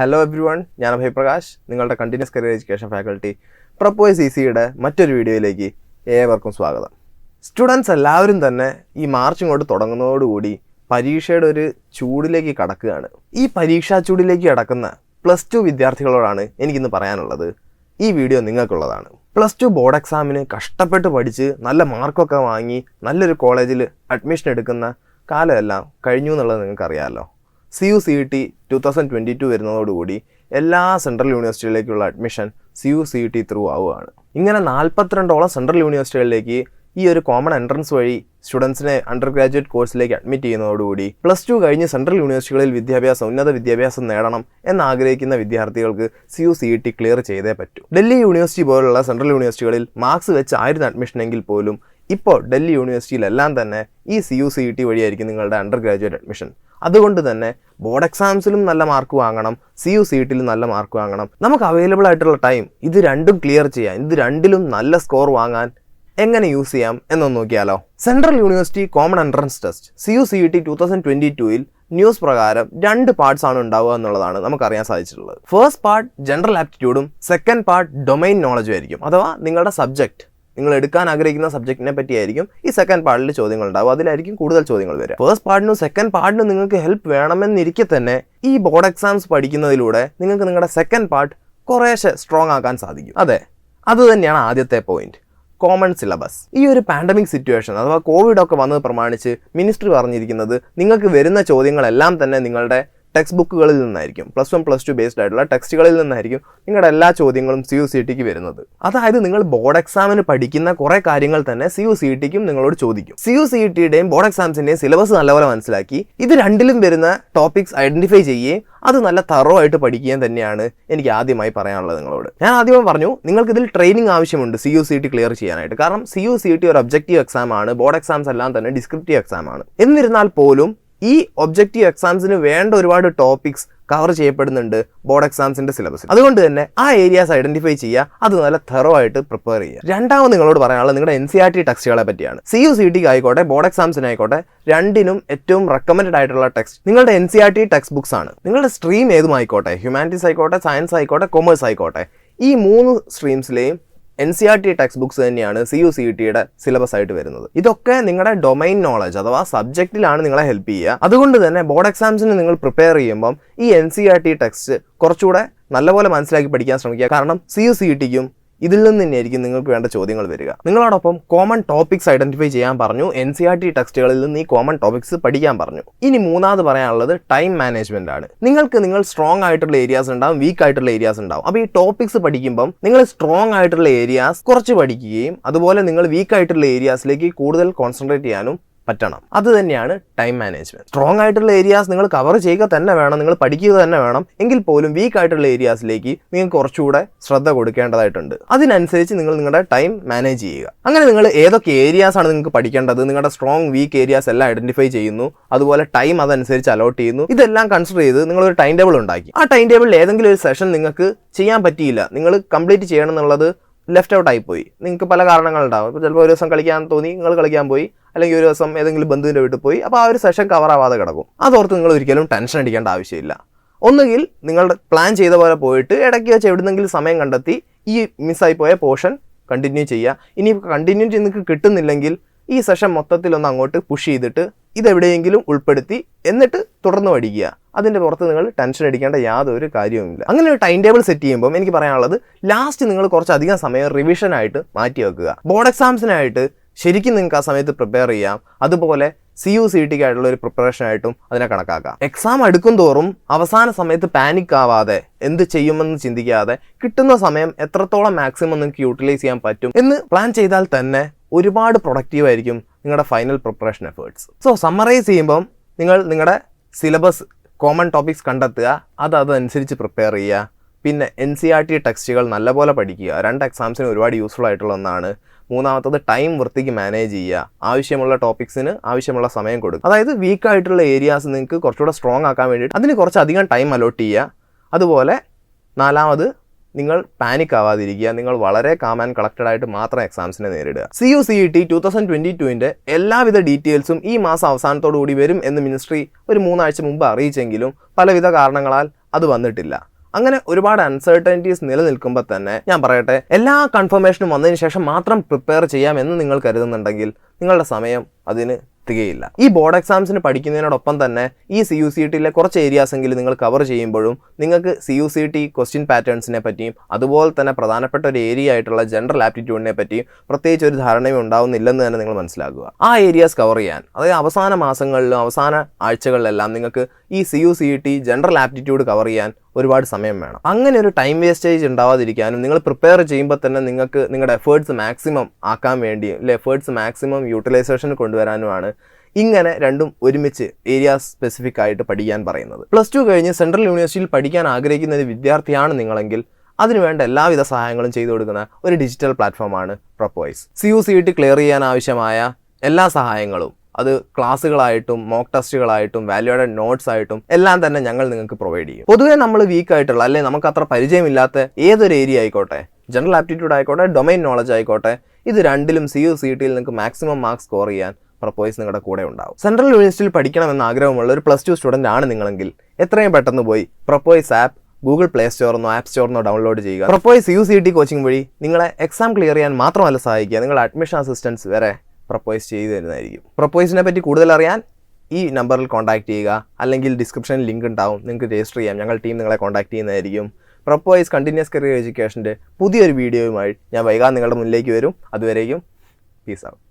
Hello everyone, I am Prakash, നിങ്ങളുടെ continuous career education faculty പ്രപ്പോയ്സ് ഇസിയുടെ മറ്റൊരു വീഡിയോയിലേക്ക് ഏവർക്കും സ്വാഗതം. സ്റ്റുഡൻസ് എല്ലാവരും തന്നെ ഈ മാർച്ച് ഇങ്ങോട്ട് തുടങ്ങുന്നതോടുകൂടി പരീക്ഷയുടെ ഒരു ചൂടിലേക്ക് കടക്കുകയാണ്. ഈ പരീക്ഷാ ചൂടിലേക്ക് കടക്കുന്ന +2 വിദ്യാർത്ഥികളോടാണ് എനിക്കിന്ന് പറയാനുള്ളത്. ഈ വീഡിയോ നിങ്ങൾക്കുള്ളതാണ്. +2 ബോർഡ് എക്സാമിന് കഷ്ടപ്പെട്ട് പഠിച്ച് നല്ല മാർക്കൊക്കെ വാങ്ങി നല്ലൊരു കോളേജിൽ അഡ്മിഷൻ എടുക്കുന്ന കാലമെല്ലാം കഴിഞ്ഞു എന്നുള്ളത് നിങ്ങൾക്കറിയാമല്ലോ. CUET 2022 വരുന്നതോടുകൂടി എല്ലാ സെൻട്രൽ യൂണിവേഴ്സിറ്റികളിലേക്കുള്ള അഡ്മിഷൻ CUET ത്രൂ ആവുകയാണ്. ഇങ്ങനെ 42ഓളം സെൻട്രൽ യൂണിവേഴ്സിറ്റികളിലേക്ക് ഈ ഒരു കോമൺ എൻട്രൻസ് വഴി സ്റ്റുഡൻസിനെ അണ്ടർ ഗ്രാജുവേറ്റ് കോഴ്സിലേക്ക് അഡ്മിറ്റ് ചെയ്യുന്നതോടുകൂടി +2 കഴിഞ്ഞ് സെൻട്രൽ യൂണിവേഴ്സിറ്റികളിൽ ഉന്നത വിദ്യാഭ്യാസം നേടണം എന്നാഗ്രഹിക്കുന്ന വിദ്യാർത്ഥികൾക്ക് CUET ക്ലിയർ ചെയ്തേ പറ്റൂ. ഡൽഹി യൂണിവേഴ്സിറ്റി പോലുള്ള സെൻട്രൽ യൂണിവേഴ്സിറ്റികളിൽ മാർക്സ് വെച്ചായിരുന്നു അഡ്മിഷൻ എങ്കിൽ പോലും ഇപ്പോൾ ഡൽഹി യൂണിവേഴ്സിറ്റിയിലെല്ലാം തന്നെ ഈ CUET വഴിയായിരിക്കും നിങ്ങളുടെ അണ്ടർ ഗ്രാജുവേറ്റ് അഡ്മിഷൻ. അതുകൊണ്ട് തന്നെ ബോർഡ് എക്സാംസിലും നല്ല മാർക്ക് വാങ്ങണം, CUETലും നല്ല മാർക്ക് വാങ്ങണം. നമുക്ക് അവൈലബിൾ ആയിട്ടുള്ള ടൈം ഇത് രണ്ടും ക്ലിയർ ചെയ്യാൻ, ഇത് രണ്ടിലും നല്ല സ്കോർ വാങ്ങാൻ എങ്ങനെ യൂസ് ചെയ്യാം എന്നൊന്ന് നോക്കിയാലോ. Central university common entrance test CUET 2022 news പ്രകാരം 2 പാർട്സ് ആണ് ഉണ്ടാവുക എന്നുള്ളതാണ് നമുക്കറിയാൻ സാധിച്ചിട്ടുള്ളത്. ഫസ്റ്റ് പാർട്ട് ജനറൽ ആപ്റ്റിറ്റ്യൂഡും സെക്കൻഡ് പാർട്ട് ഡൊമൈൻ നോളജും ആയിരിക്കും. അഥവാ നിങ്ങളുടെ സബ്ജക്റ്റ്, നിങ്ങൾ എടുക്കാൻ ആഗ്രഹിക്കുന്ന സബ്ജക്റ്റിനെ പറ്റിയായിരിക്കും ഈ സെക്കൻഡ് പാർട്ടിൽ ചോദ്യങ്ങൾ ഉണ്ടാവും. അതിലായിരിക്കും കൂടുതൽ ചോദ്യങ്ങൾ വരിക. ഫസ്റ്റ് പാർട്ടിനും സെക്കൻഡ് പാർട്ടിനും നിങ്ങൾക്ക് ഹെൽപ്പ് വേണമെന്നിരിക്കെ തന്നെ ഈ ബോർഡ് എക്സാംസ് പഠിക്കുന്നതിലൂടെ നിങ്ങൾക്ക് നിങ്ങളുടെ സെക്കൻഡ് പാർട്ട് കുറേശ്ശെ സ്ട്രോങ് ആക്കാൻ സാധിക്കും. അതെ, അത് തന്നെയാണ് ആദ്യത്തെ പോയിന്റ്, കോമൺ സിലബസ്. ഈ ഒരു പാൻഡമിക് സിറ്റുവേഷൻ അഥവാ കോവിഡ് ഒക്കെ വന്നത് പ്രമാണിച്ച് മിനിസ്ട്രി പറഞ്ഞിരിക്കുന്നത് നിങ്ങൾക്ക് വരുന്ന ചോദ്യങ്ങളെല്ലാം തന്നെ നിങ്ങളുടെ ടെക്സ്റ്റ് ബുക്കുകളിൽ നിന്നായിരിക്കും. +1 +2 ബേസ്ഡ് ആയിട്ടുള്ള ടെക്സ്റ്റുകളിൽ നിന്നായിരിക്കും നിങ്ങളുടെ എല്ലാ ചോദ്യങ്ങളും CUETക്ക് വരുന്നത്. അതായത് നിങ്ങൾ ബോർഡ് എക്സാമിന് പഠിക്കുന്ന കുറേ കാര്യങ്ങൾ തന്നെ CUETക്കും നിങ്ങളോട് ചോദിക്കും. CUETയുടെയും ബോർഡ് എക്സാംസിന്റെയും സിലബസ് നല്ലപോലെ മനസ്സിലാക്കി ഇത് രണ്ടിലും വരുന്ന ടോപ്പിക്സ് ഐഡന്റിഫൈ ചെയ്യുകയും അത് നല്ല തറോ ആയിട്ട് പഠിക്കുകയും തന്നെയാണ് എനിക്ക് ആദ്യമായി പറയാനുള്ളത് നിങ്ങളോട്. ഞാൻ ആദ്യമേ പറഞ്ഞു നിങ്ങൾക്ക് ഇതിൽ ട്രെയിനിങ് ആവശ്യമുണ്ട് CUET ക്ലിയർ ചെയ്യാനായിട്ട്. കാരണം CUET ഒരു ഒബ്ജക്റ്റീവ് എക്സാം ആണ്, ബോർഡ് എക്സാംസ് എല്ലാം തന്നെ ഡിസ്ക്രിപ്റ്റീവ് എക്സാം ആണ്. എന്നിരുന്നാൽ പോലും ഈ ഒബ്ജക്റ്റീവ് എക്സാംസിന് വേണ്ട ഒരുപാട് ടോപ്പിക്സ് കവർ ചെയ്യപ്പെടുന്നുണ്ട് ബോർഡ് എക്സാംസിന്റെ സിലബസിൽ. അതുകൊണ്ട് തന്നെ ആ ഏരിയാസ് ഐഡന്റിഫൈ ചെയ്യുക, അത് നല്ല തെറോ ആയിട്ട് പ്രിപ്പയർ ചെയ്യുക. രണ്ടാമത് നിങ്ങളോട് പറയാനുള്ളത് നിങ്ങളുടെ NCET ടെക്സ്റ്റുകളെ പറ്റിയാണ്. CUETക്ക് ആയിക്കോട്ടെ ബോർഡ് എക്സാംസിനായിക്കോട്ടെ രണ്ടിനും ഏറ്റവും റെക്കമെൻഡഡ് ആയിട്ടുള്ള ടെക്സ്റ്റ് നിങ്ങളുടെ NCET ടെക്സ്റ്റ് ബുക്സ് ആണ്. നിങ്ങളുടെ സ്ട്രീം ഏതുമായിക്കോട്ടെ, ഹ്യൂമാനിറ്റീസ് ആയിക്കോട്ടെ, സയൻസ് ആയിക്കോട്ടെ, കൊമേഴ്സ് ആയിക്കോട്ടെ, ഈ 3 സ്ട്രീംസിലെയും NCET ടെക്സ്റ്റ് ബുക്സ് തന്നെയാണ് CUETയുടെ സിലബസ് ആയിട്ട് വരുന്നത്. ഇതൊക്കെ നിങ്ങളുടെ ഡൊമൈൻ നോളജ് അഥവാ സബ്ജക്റ്റിലാണ് നിങ്ങളെ ഹെൽപ്പ് ചെയ്യുക. അതുകൊണ്ട് തന്നെ ബോർഡ് എക്സാംസിന് നിങ്ങൾ പ്രിപ്പയർ ചെയ്യുമ്പം ഈ NCET ടെക്സ്റ്റ് കുറച്ചുകൂടെ നല്ലപോലെ മനസ്സിലാക്കി പഠിക്കാൻ ശ്രമിക്കുക. കാരണം CUETക്കും ഇതിൽ നിന്ന് തന്നെയായിരിക്കും നിങ്ങൾക്ക് വേണ്ട ചോദ്യങ്ങൾ വരിക. നിങ്ങളോടൊപ്പം കോമൺ ടോപ്പിക്സ് ഐഡന്റിഫൈ ചെയ്യാൻ പറഞ്ഞു. NCET ടെക്സ്റ്റുകളിൽ നിന്ന് ഈ കോമൺ ടോപ്പിക്സ് പഠിക്കാൻ പറഞ്ഞു. ഇനി മൂന്നാമത് പറയാനുള്ളത് ടൈം മാനേജ്മെന്റ് ആണ്. നിങ്ങൾ സ്ട്രോങ് ആയിട്ടുള്ള ഏരിയാസ് ഉണ്ടാവും, വീക്ക് ആയിട്ടുള്ള ഏരിയാസ് ഉണ്ടാവും. അപ്പോൾ ഈ ടോപ്പിക്സ് പഠിക്കുമ്പം നിങ്ങൾ സ്ട്രോങ് ആയിട്ടുള്ള ഏരിയാസ് കുറച്ച് പഠിക്കുകയും അതുപോലെ നിങ്ങൾ വീക്ക് ആയിട്ടുള്ള ഏരിയാസിലേക്ക് കൂടുതൽ കോൺസെൻട്രേറ്റ് ചെയ്യാനും പറ്റണം. അത് തന്നെയാണ് ടൈം മാനേജ്മെന്റ്. സ്ട്രോങ് ആയിട്ടുള്ള ഏരിയാസ് നിങ്ങൾ കവർ ചെയ്യുക തന്നെ വേണം, നിങ്ങൾ പഠിക്കുക തന്നെ വേണം. എങ്കിൽ പോലും വീക്ക് ആയിട്ടുള്ള ഏരിയാസിലേക്ക് നിങ്ങൾക്ക് കുറച്ചുകൂടെ ശ്രദ്ധ കൊടുക്കേണ്ടതായിട്ടുണ്ട്. അതിനനുസരിച്ച് നിങ്ങൾ നിങ്ങളുടെ ടൈം മാനേജ് ചെയ്യുക. അങ്ങനെ നിങ്ങൾ ഏതൊക്കെ ഏരിയാസ് ആണ് നിങ്ങൾക്ക് പഠിക്കേണ്ടത്, നിങ്ങളുടെ സ്ട്രോങ് വീക്ക് ഏരിയാസ് എല്ലാം ഐഡന്റിഫൈ ചെയ്യുന്നു. അതുപോലെ ടൈം അതനുസരിച്ച് അലോട്ട് ചെയ്യുന്നു. ഇതെല്ലാം കൺസിഡർ ചെയ്ത് നിങ്ങളൊരു ടൈം ടേബിൾ ഉണ്ടാക്കി. ആ ടൈം ടേബിളിൽ ഏതെങ്കിലും ഒരു സെഷൻ നിങ്ങൾക്ക് ചെയ്യാൻ പറ്റിയില്ല, നിങ്ങൾ കംപ്ലീറ്റ് ചെയ്യണം എന്നുള്ളത് ലെഫ്റ്റ് ഔട്ട് ആയിപ്പോയി. നിങ്ങൾക്ക് പല കാരണങ്ങളുണ്ടാവും. ഇപ്പോൾ ചിലപ്പോൾ ഒരു ദിവസം കളിക്കാൻ തോന്നി, നിങ്ങൾ കളിക്കാൻ പോയി, അല്ലെങ്കിൽ ഒരു ദിവസം ഏതെങ്കിലും ബന്ധുവിൻ്റെ വീട്ടിൽ പോയി, അപ്പോൾ ആ ഒരു സെഷൻ കവർ ആവാതെ കിടക്കും. അതോർത്ത് നിങ്ങൾ ഒരിക്കലും ടെൻഷൻ അടിക്കേണ്ട ആവശ്യമില്ല. ഒന്നുകിൽ നിങ്ങളുടെ പ്ലാൻ ചെയ്ത പോലെ പോയിട്ട് ഇടയ്ക്ക് വെച്ച് എവിടുന്നെങ്കിലും സമയം കണ്ടെത്തി ഈ മിസ്സായി പോയ പോർഷൻ കണ്ടിന്യൂ ചെയ്യുക. ഇനി കണ്ടിന്യൂ ചെയ്ത് നിങ്ങൾക്ക് കിട്ടുന്നില്ലെങ്കിൽ ഈ സെഷൻ മൊത്തത്തിലൊന്ന് അങ്ങോട്ട് പുഷ് ചെയ്തിട്ട് ഇതെവിടെയെങ്കിലും ഉൾപ്പെടുത്തി എന്നിട്ട് തുടർന്ന് പഠിക്കുക. അതിൻ്റെ പുറത്ത് നിങ്ങൾ ടെൻഷൻ അടിക്കേണ്ട യാതൊരു കാര്യവുമില്ല. അങ്ങനെ ഒരു ടൈം ടേബിൾ സെറ്റ് ചെയ്യുമ്പോൾ എനിക്ക് പറയാനുള്ളത് ലാസ്റ്റ് നിങ്ങൾ കുറച്ചധികം സമയം റിവിഷനായിട്ട് മാറ്റി വെക്കുക. ബോർഡ് എക്സാംസിനായിട്ട് ശരിക്കും നിങ്ങൾക്ക് ആ സമയത്ത് പ്രിപ്പയർ ചെയ്യാം. അതുപോലെ CUETക്ക് ആയിട്ടുള്ള ഒരു പ്രിപ്പറേഷനായിട്ടും അതിനെ കണക്കാക്കാം. എക്സാം അടുക്കും തോറും അവസാന സമയത്ത് പാനിക് ആവാതെ എന്ത് ചെയ്യുമെന്ന് ചിന്തിക്കാതെ കിട്ടുന്ന സമയം എത്രത്തോളം മാക്സിമം നിങ്ങൾക്ക് യൂട്ടിലൈസ് ചെയ്യാൻ പറ്റും എന്ന് പ്ലാൻ ചെയ്താൽ തന്നെ ഒരുപാട് പ്രൊഡക്റ്റീവ് ആയിരിക്കും നിങ്ങളുടെ final preparation efforts. So summarise ചെയ്യുമ്പം നിങ്ങൾ നിങ്ങളുടെ സിലബസ് കോമൺ ടോപ്പിക്സ് കണ്ടെത്തുക, അതനുസരിച്ച് പ്രിപ്പയർ ചെയ്യുക. പിന്നെ NCET ടെക്സ്റ്റുകൾ നല്ലപോലെ പഠിക്കുക. 2 എക്സാംസിന് ഒരുപാട് യൂസ്ഫുൾ ആയിട്ടുള്ള ഒന്നാണ്. മൂന്നാമത്തത് ടൈം വൃത്തിക്ക് മാനേജ് ചെയ്യുക. ആവശ്യമുള്ള ടോപ്പിക്സിന് ആവശ്യമുള്ള സമയം കൊടുക്കുക. അതായത് വീക്ക് ആയിട്ടുള്ള ഏരിയാസ് നിങ്ങൾക്ക് കുറച്ചുകൂടെ സ്ട്രോങ് ആക്കാൻ വേണ്ടിയിട്ട് അതിന് കുറച്ചധികം ടൈം അലോട്ട് ചെയ്യുക. അതുപോലെ നാലാമത് നിങ്ങൾ പാനിക് ആവാതിരിക്കുക. നിങ്ങൾ വളരെ കാം ആൻഡ് കളക്റ്റഡ് ആയിട്ട് മാത്രം എക്സാംസിനെ നേരിടുക. CUET 2022 എല്ലാവിധ ഡീറ്റെയിൽസും ഈ മാസം അവസാനത്തോടു കൂടി വരും എന്ന് മിനിസ്ട്രി ഒരു 3 ആഴ്ച മുമ്പ് അറിയിച്ചെങ്കിലും പലവിധ കാരണങ്ങളാൽ അത് വന്നിട്ടില്ല. അങ്ങനെ ഒരുപാട് അൺസർട്ടനിറ്റീസ് നിലനിൽക്കുമ്പോൾ തന്നെ ഞാൻ പറയട്ടെ, എല്ലാ കൺഫർമേഷനും വന്നതിന് ശേഷം മാത്രം പ്രിപ്പയർ ചെയ്യാമെന്ന് നിങ്ങൾ കരുതുന്നുണ്ടെങ്കിൽ നിങ്ങളുടെ സമയം അതിന് തികയില്ല. ഈ ബോർഡ് എക്സാംസിന് പഠിക്കുന്നതിനോടൊപ്പം തന്നെ ഈ CUCETയിലെ കുറച്ച് ഏരിയാസ് എങ്കിലും നിങ്ങൾ കവർ ചെയ്യുമ്പോഴും നിങ്ങൾക്ക് CUCET ക്വസ്റ്റ്യൻ പാറ്റേൺസിനെ പറ്റിയും അതുപോലെ തന്നെ പ്രധാനപ്പെട്ട ഒരു ഏരിയ ആയിട്ടുള്ള ജനറൽ ആപ്റ്റിറ്റ്യൂഡിനെ പറ്റിയും പ്രത്യേകിച്ച് ഒരു ധാരണയും ഉണ്ടാവുന്നില്ലെന്ന് തന്നെ നിങ്ങൾ മനസ്സിലാക്കുക. ആ ഏരിയാസ് കവർ ചെയ്യാൻ, അതായത് അവസാന മാസങ്ങളിലും അവസാന ആഴ്ചകളിലെല്ലാം നിങ്ങൾക്ക് ഈ CUCET ജനറൽ ആപ്റ്റിറ്റ്യൂഡ് കവർ ചെയ്യാൻ ഒരുപാട് സമയം വേണം. അങ്ങനെ ഒരു ടൈം വേസ്റ്റേജ് ഉണ്ടാവാതിരിക്കാനും നിങ്ങൾ പ്രിപ്പയർ ചെയ്യുമ്പോൾ തന്നെ നിങ്ങൾക്ക് നിങ്ങളുടെ എഫേർട്സ് മാക്സിമം ആക്കാൻ വേണ്ടിയും എഫേർട്സ് മാക്സിമം യൂട്ടിലൈസേഷൻ കൊണ്ടുവരാനുമാണ് ഇങ്ങനെ രണ്ടും ഒരുമിച്ച് ഏരിയ സ്പെസിഫിക് ആയിട്ട് പഠിക്കാൻ പറയുന്നത്. +2 കഴിഞ്ഞ് സെൻട്രൽ യൂണിവേഴ്സിറ്റിയിൽ പഠിക്കാൻ ആഗ്രഹിക്കുന്ന ഒരു വിദ്യാർത്ഥിയാണ് നിങ്ങളെങ്കിൽ അതിനുവേണ്ട എല്ലാവിധ സഹായങ്ങളും ചെയ്തു കൊടുക്കുന്ന ഒരു ഡിജിറ്റൽ പ്ലാറ്റ്ഫോമാണ് Prepwise. CUCET ക്ലിയർ ചെയ്യാൻ ആവശ്യമായ എല്ലാ സഹായങ്ങളും, അത് ക്ലാസ്സുകളായിട്ടും മോക്ക് ടെസ്റ്റുകളായിട്ടും വാല്യൂഡഡ് നോട്ട്സ് ആയിട്ടും എല്ലാം തന്നെ ഞങ്ങൾ നിങ്ങൾക്ക് പ്രൊവൈഡ് ചെയ്യും. പൊതുവേ നമ്മൾ വീക്ക് ആയിട്ടുള്ള അല്ലെങ്കിൽ നമുക്ക് അത്ര പരിചയമില്ലാത്ത ഏതൊരു ഏരിയ ആയിക്കോട്ടെ, ജനറൽ ആപ്റ്റിറ്റ്യൂഡ് ആയിക്കോട്ടെ, ഡൊമൈൻ നോളജ് ആയിക്കോട്ടെ, ഇത് രണ്ടിലും CUCETയിൽ നിങ്ങൾക്ക് മാക്സിമം മാർക്ക് സ്കോർ ചെയ്യാൻ Prepwise നിങ്ങളുടെ കൂടെ ഉണ്ടാവും. സെൻട്രൽ യൂണിവേഴ്സിറ്റിയിൽ പഠിക്കണമെന്ന് ആഗ്രഹമുള്ള ഒരു +2 സ്റ്റുഡൻ്റ് ആണ് നിങ്ങളെങ്കിൽ എത്രയും പെട്ടെന്ന് പോയി Prepwise ആപ്പ് ഗൂഗിൾ പ്ലേ സ്റ്റോറിനോ ആപ്പ് സ്റ്റോറിനോ ഡൗൺലോഡ് ചെയ്യുക. Prepwise CUCET കോച്ചിങ് വഴി നിങ്ങളെ എക്സാം ക്ലിയർ ചെയ്യാൻ മാത്രമല്ല സഹായിക്കുക, നിങ്ങളുടെ അഡ്മിഷൻ അസിസ്റ്റൻസ് വരെ Prepwise ചെയ്തു തരുന്നതായിരിക്കും. Prepwiseനെ പറ്റി കൂടുതൽ അറിയാൻ ഈ നമ്പറിൽ കോൺടാക്ട് ചെയ്യുക, അല്ലെങ്കിൽ ഡിസ്ക്രിപ്ഷനിൽ ലിങ്ക് ഉണ്ടാവും, നിങ്ങൾക്ക് രജിസ്റ്റർ ചെയ്യാം. ഞങ്ങൾ ടീം നിങ്ങളെ കോൺടാക്ട് ചെയ്യുന്നതായിരിക്കും. Prepwise കണ്ടിന്യൂസ് കരിയർ എഡ്യൂക്കേഷൻ്റെ പുതിയൊരു വീഡിയോയുമായി ഞാൻ വൈകാതെ നിങ്ങളുടെ മുന്നിലേക്ക് വരും. അതുവരേക്കും പീസ് ഔട്ട്.